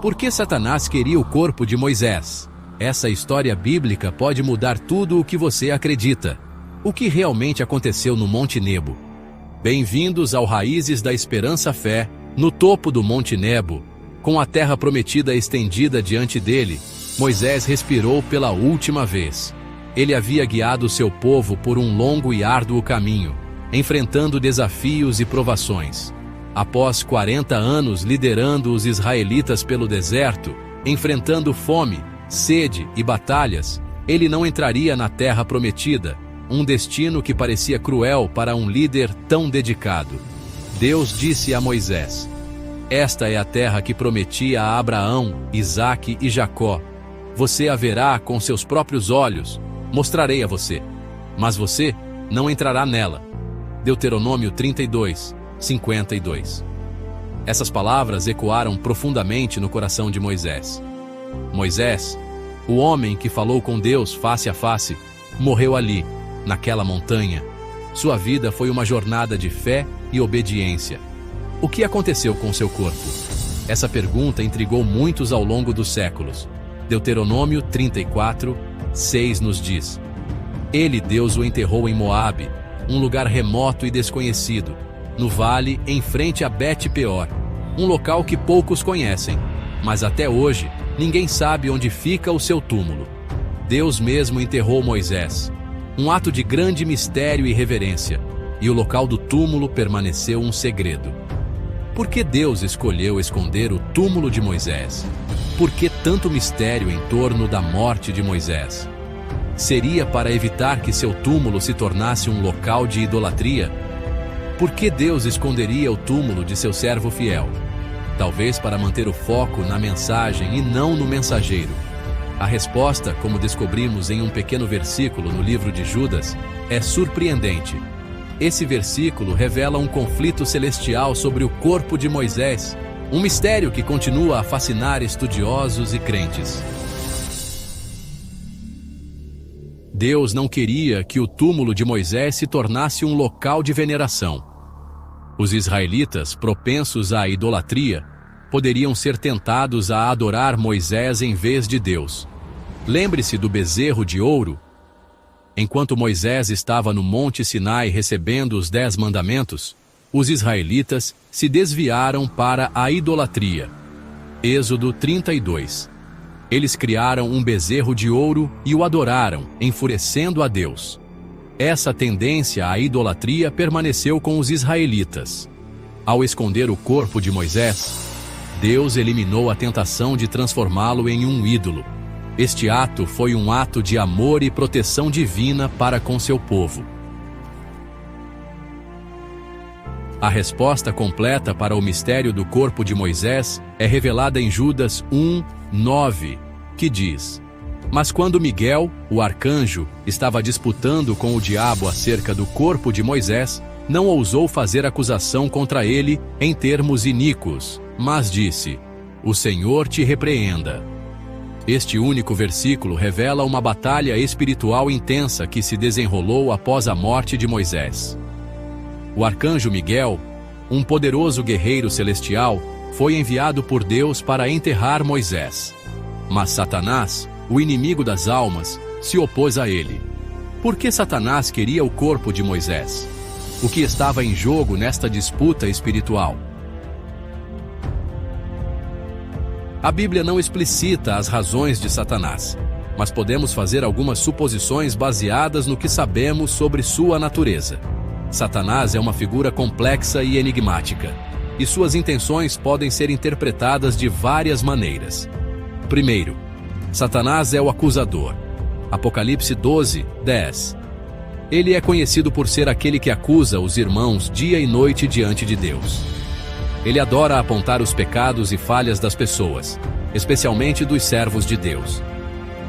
Por que Satanás queria o corpo de Moisés? Essa história bíblica pode mudar tudo o que você acredita. O que realmente aconteceu no Monte Nebo? Bem-vindos ao Raízes da Esperança Fé, no topo do Monte Nebo. Com a terra prometida estendida diante dele, Moisés respirou pela última vez. Ele havia guiado seu povo por um longo e árduo caminho, enfrentando desafios e provações. Após 40 anos liderando os israelitas pelo deserto, enfrentando fome, sede e batalhas, ele não entraria na terra prometida, um destino que parecia cruel para um líder tão dedicado. Deus disse a Moisés: "Esta é a terra que prometi a Abraão, Isaque e Jacó. Você a verá com seus próprios olhos, mostrarei a você, mas você não entrará nela." Deuteronômio 32, 52. Essas palavras ecoaram profundamente no coração de Moisés. Moisés, o homem que falou com Deus face a face, morreu ali, naquela montanha. Sua vida foi uma jornada de fé e obediência. O que aconteceu com seu corpo? Essa pergunta intrigou muitos ao longo dos séculos. Deuteronômio 34, 6 nos diz: Deus o enterrou em Moabe, um lugar remoto e desconhecido, no vale em frente a Bet-peor, um local que poucos conhecem, mas até hoje ninguém sabe onde fica o seu túmulo. Deus mesmo enterrou Moisés, um ato de grande mistério e reverência, e o local do túmulo permaneceu um segredo. Por que Deus escolheu esconder o túmulo de Moisés? Por que tanto mistério em torno da morte de Moisés? Seria para evitar que seu túmulo se tornasse um local de idolatria? Por que Deus esconderia o túmulo de seu servo fiel? Talvez para manter o foco na mensagem e não no mensageiro. A resposta, como descobrimos em um pequeno versículo no livro de Judas, é surpreendente. Esse versículo revela um conflito celestial sobre o corpo de Moisés, um mistério que continua a fascinar estudiosos e crentes. Deus não queria que o túmulo de Moisés se tornasse um local de veneração. Os israelitas, propensos à idolatria, poderiam ser tentados a adorar Moisés em vez de Deus. Lembre-se do bezerro de ouro. Enquanto Moisés estava no Monte Sinai recebendo os 10 mandamentos, os israelitas se desviaram para a idolatria. Êxodo 32. Eles criaram um bezerro de ouro e o adoraram, enfurecendo a Deus. Essa tendência à idolatria permaneceu com os israelitas. Ao esconder o corpo de Moisés, Deus eliminou a tentação de transformá-lo em um ídolo. Este ato foi um ato de amor e proteção divina para com seu povo. A resposta completa para o mistério do corpo de Moisés é revelada em Judas 1, 9, que diz: Mas quando Miguel, o arcanjo, estava disputando com o diabo acerca do corpo de Moisés, não ousou fazer acusação contra ele em termos iníquos, mas disse: O Senhor te repreenda. Este único versículo revela uma batalha espiritual intensa que se desenrolou após a morte de Moisés. O arcanjo Miguel, um poderoso guerreiro celestial, foi enviado por Deus para enterrar Moisés. Mas Satanás, o inimigo das almas, se opôs a ele. Por que Satanás queria o corpo de Moisés? O que estava em jogo nesta disputa espiritual? A Bíblia não explicita as razões de Satanás, mas podemos fazer algumas suposições baseadas no que sabemos sobre sua natureza. Satanás é uma figura complexa e enigmática, e suas intenções podem ser interpretadas de várias maneiras. Primeiro, Satanás é o acusador. Apocalipse 12, 10. Ele é conhecido por ser aquele que acusa os irmãos dia e noite diante de Deus. Ele adora apontar os pecados e falhas das pessoas, especialmente dos servos de Deus.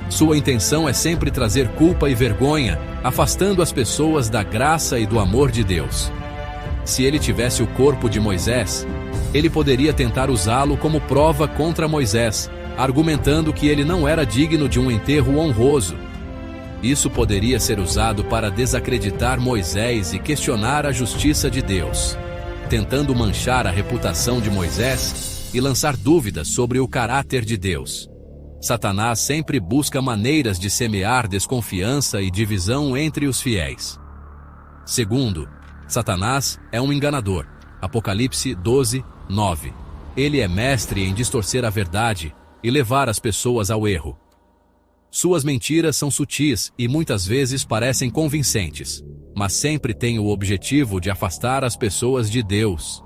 Sua intenção é sempre trazer culpa e vergonha, afastando as pessoas da graça e do amor de Deus. Se ele tivesse o corpo de Moisés, ele poderia tentar usá-lo como prova contra Moisés, argumentando que ele não era digno de um enterro honroso. Isso poderia ser usado para desacreditar Moisés e questionar a justiça de Deus. Tentando manchar a reputação de Moisés, e lançar dúvidas sobre o caráter de Deus. Satanás sempre busca maneiras de semear desconfiança e divisão entre os fiéis. Segundo, Satanás é um enganador. Apocalipse 12, 9. Ele é mestre em distorcer a verdade e levar as pessoas ao erro. Suas mentiras são sutis e muitas vezes parecem convincentes, mas sempre têm o objetivo de afastar as pessoas de Deus.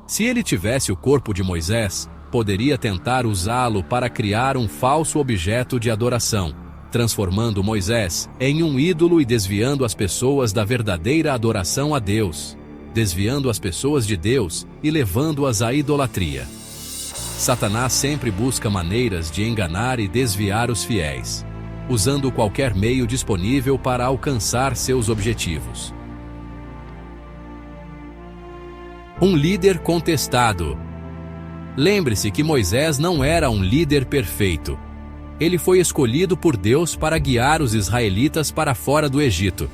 Se ele tivesse o corpo de Moisés, poderia tentar usá-lo para criar um falso objeto de adoração, transformando Moisés em um ídolo e desviando as pessoas da verdadeira adoração a Deus, desviando as pessoas de Deus e levando-as à idolatria. Satanás sempre busca maneiras de enganar e desviar os fiéis, usando qualquer meio disponível para alcançar seus objetivos. Um líder contestado. Lembre-se que Moisés não era um líder perfeito. Ele foi escolhido por Deus para guiar os israelitas para fora do Egito.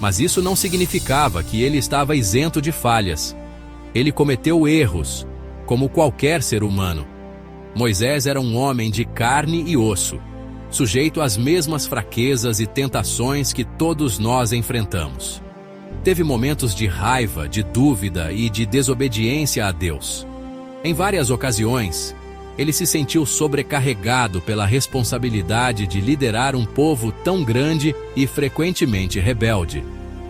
Mas isso não significava que ele estava isento de falhas. Ele cometeu erros, como qualquer ser humano. Moisés era um homem de carne e osso, sujeito às mesmas fraquezas e tentações que todos nós enfrentamos. Teve momentos de raiva, de dúvida e de desobediência a Deus. Em várias ocasiões, ele se sentiu sobrecarregado pela responsabilidade de liderar um povo tão grande e frequentemente rebelde.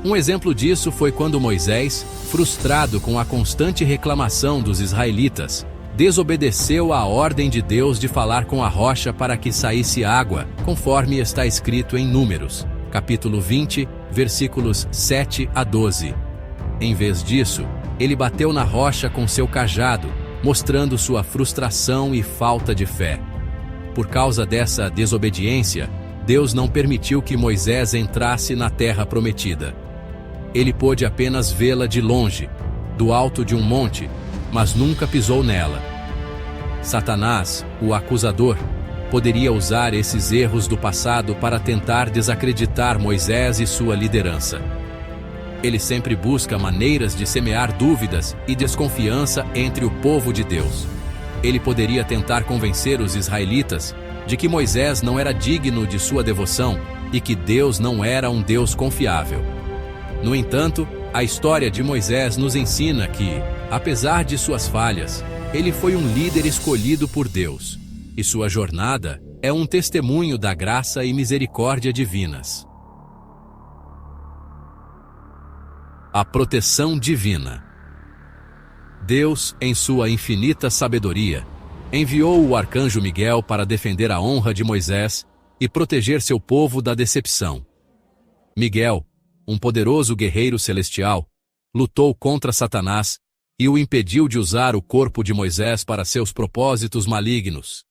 Um exemplo disso foi quando Moisés, frustrado com a constante reclamação dos israelitas, desobedeceu à ordem de Deus de falar com a rocha para que saísse água, conforme está escrito em Números, capítulo 20, versículos 7 a 12. Em vez disso, ele bateu na rocha com seu cajado, mostrando sua frustração e falta de fé. Por causa dessa desobediência, Deus não permitiu que Moisés entrasse na terra prometida. Ele pôde apenas vê-la de longe, do alto de um monte, mas nunca pisou nela. Satanás, o acusador, poderia usar esses erros do passado para tentar desacreditar Moisés e sua liderança. Ele sempre busca maneiras de semear dúvidas e desconfiança entre o povo de Deus. Ele poderia tentar convencer os israelitas de que Moisés não era digno de sua devoção e que Deus não era um Deus confiável. No entanto, a história de Moisés nos ensina que, apesar de suas falhas, ele foi um líder escolhido por Deus, e sua jornada é um testemunho da graça e misericórdia divinas. A proteção divina. Deus, em sua infinita sabedoria, enviou o arcanjo Miguel para defender a honra de Moisés e proteger seu povo da decepção. Miguel, um poderoso guerreiro celestial, lutou contra Satanás e o impediu de usar o corpo de Moisés para seus propósitos malignos.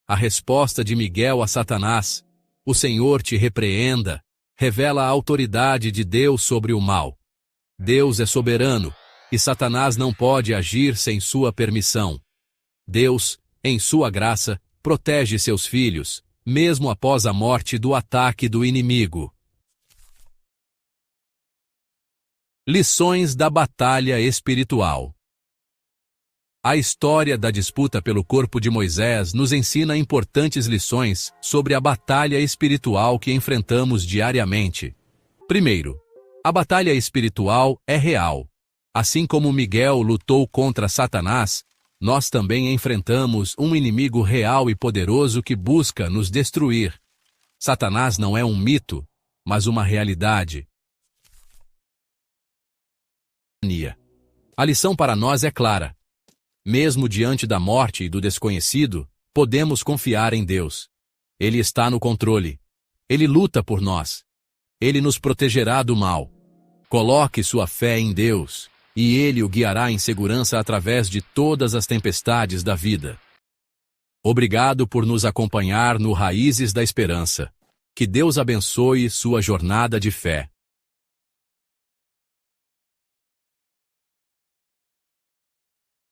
A resposta de Miguel a Satanás, "O Senhor te repreenda", revela a autoridade de Deus sobre o mal. Deus é soberano, e Satanás não pode agir sem sua permissão. Deus, em sua graça, protege seus filhos, mesmo após a morte do ataque do inimigo. Lições da batalha espiritual. A história da disputa pelo corpo de Moisés nos ensina importantes lições sobre a batalha espiritual que enfrentamos diariamente. Primeiro, a batalha espiritual é real. Assim como Miguel lutou contra Satanás, nós também enfrentamos um inimigo real e poderoso que busca nos destruir. Satanás não é um mito, mas uma realidade. A lição para nós é clara. Mesmo diante da morte e do desconhecido, podemos confiar em Deus. Ele está no controle. Ele luta por nós. Ele nos protegerá do mal. Coloque sua fé em Deus, e Ele o guiará em segurança através de todas as tempestades da vida. Obrigado por nos acompanhar no Raízes da Esperança. Que Deus abençoe sua jornada de fé.